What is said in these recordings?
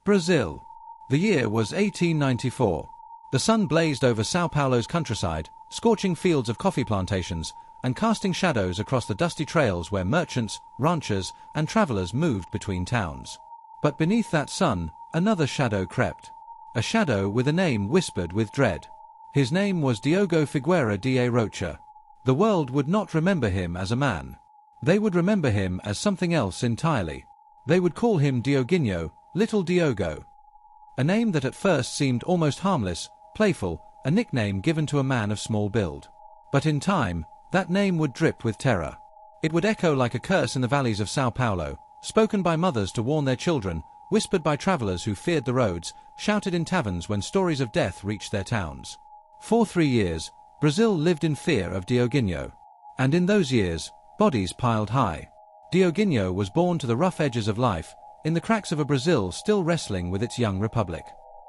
Brazil. The year was 1894. The sun blazed over São Paulo's countryside, scorching fields of coffee plantations, and casting shadows across the dusty trails where merchants, ranchers, and travelers moved between towns. But beneath that sun, another shadow crept. A shadow with a name whispered with dread. His name was Diogo Figueira da Rocha. The world would not remember him as a man. They would remember him as something else entirely. They would call him Dioguinho, Little Diogo. A name that at first seemed almost harmless, playful, a nickname given to a man of small build. But in time, that name would drip with terror. It would echo like a curse in the valleys of São Paulo, spoken by mothers to warn their children, whispered by travelers who feared the roads, shouted in taverns when stories of death reached their towns. For 3 years, Brazil lived in fear of Dioguinho. And in those years, bodies piled high. Dioguinho was born to the rough edges of life, in the cracks of a Brazil still wrestling with its young republic.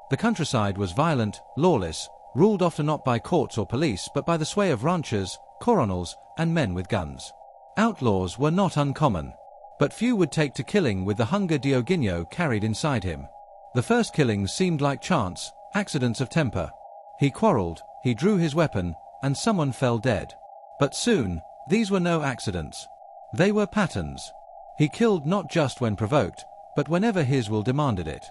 The countryside was violent, lawless, ruled often not by courts or police but by the sway of ranchers, coronels, and men with guns. Outlaws were not uncommon. But few would take to killing with the hunger Dioguinho carried inside him. The first killings seemed like chance, accidents of temper. He quarreled, he drew his weapon, and someone fell dead. But soon, these were no accidents. They were patterns. He killed not just when provoked, but whenever his will demanded it.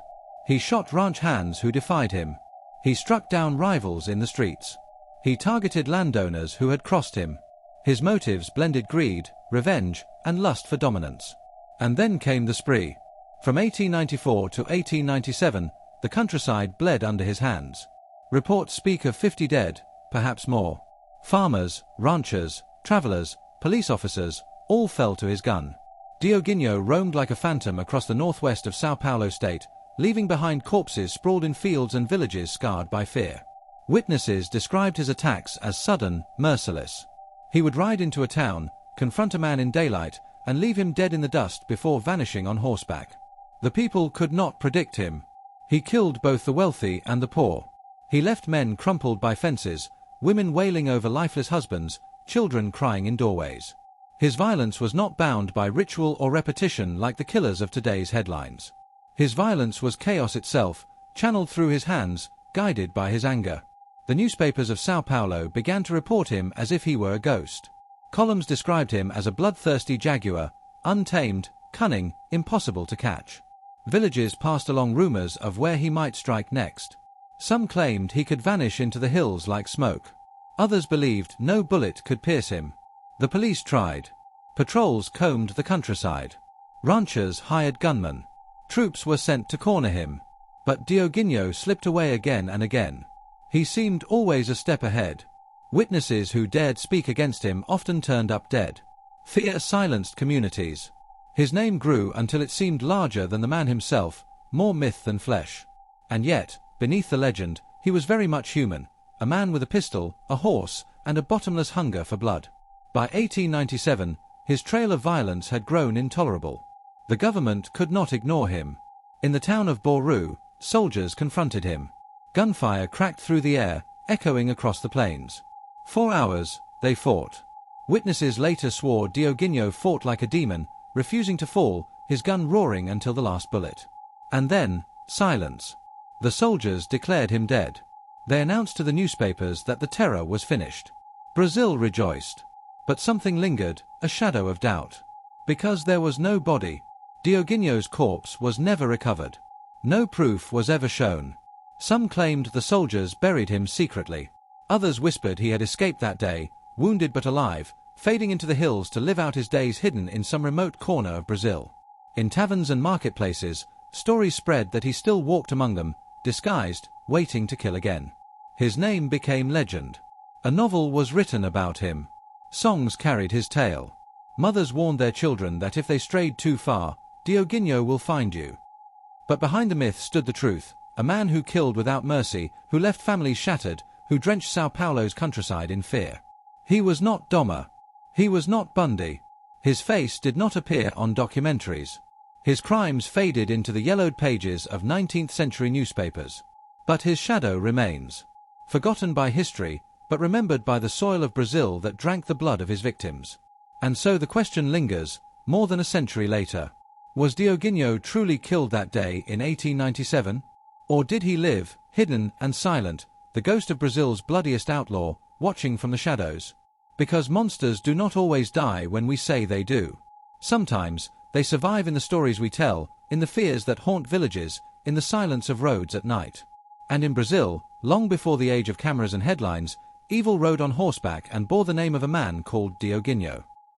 He shot ranch hands who defied him. He struck down rivals in the streets. He targeted landowners who had crossed him. His motives blended greed, revenge, and lust for dominance. And then came the spree. From 1894 to 1897, the countryside bled under his hands. Reports speak of 50 dead, perhaps more. Farmers, ranchers, travelers, police officers, all fell to his gun. Dioguinho roamed like a phantom across the northwest of São Paulo state, leaving behind corpses sprawled in fields and villages scarred by fear. Witnesses described his attacks as sudden, merciless. He would ride into a town, confront a man in daylight, and leave him dead in the dust before vanishing on horseback. The people could not predict him. He killed both the wealthy and the poor. He left men crumpled by fences, women wailing over lifeless husbands, children crying in doorways. His violence was not bound by ritual or repetition like the killers of today's headlines. His violence was chaos itself, channeled through his hands, guided by his anger. The newspapers of São Paulo began to report him as if he were a ghost. Columns described him as a bloodthirsty jaguar, untamed, cunning, impossible to catch. Villages passed along rumors of where he might strike next. Some claimed he could vanish into the hills like smoke. Others believed no bullet could pierce him. The police tried. Patrols combed the countryside. Ranchers hired gunmen. Troops were sent to corner him. But Dioguinho slipped away again and again. He seemed always a step ahead. Witnesses who dared speak against him often turned up dead. Fear silenced communities. His name grew until it seemed larger than the man himself, more myth than flesh. And yet, beneath the legend, he was very much human, a man with a pistol, a horse, and a bottomless hunger for blood. By 1897, his trail of violence had grown intolerable. The government could not ignore him. In the town of Bauru, soldiers confronted him. Gunfire cracked through the air, echoing across the plains. 4 hours, they fought. Witnesses later swore Dioguinho fought like a demon, refusing to fall, his gun roaring until the last bullet. And then, silence. The soldiers declared him dead. They announced to the newspapers that the terror was finished. Brazil rejoiced. But something lingered, a shadow of doubt. Because there was no body. Dioguinho's corpse was never recovered. No proof was ever shown. Some claimed the soldiers buried him secretly. Others whispered he had escaped that day, wounded but alive, fading into the hills to live out his days hidden in some remote corner of Brazil. In taverns and marketplaces, stories spread that he still walked among them, disguised, waiting to kill again. His name became legend. A novel was written about him. Songs carried his tale. Mothers warned their children that if they strayed too far, Dioguinho will find you. But behind the myth stood the truth, a man who killed without mercy, who left families shattered, who drenched São Paulo's countryside in fear. He was not Dahmer. He was not Bundy. His face did not appear on documentaries. His crimes faded into the yellowed pages of 19th century newspapers. But his shadow remains. Forgotten by history, but remembered by the soil of Brazil that drank the blood of his victims. And so the question lingers, more than a century later. Was Dioguinho truly killed that day in 1897? Or did he live, hidden and silent, the ghost of Brazil's bloodiest outlaw, watching from the shadows? Because monsters do not always die when we say they do. Sometimes, they survive in the stories we tell, in the fears that haunt villages, in the silence of roads at night. And in Brazil, long before the age of cameras and headlines, evil rode on horseback and bore the name of a man called Dioguinho.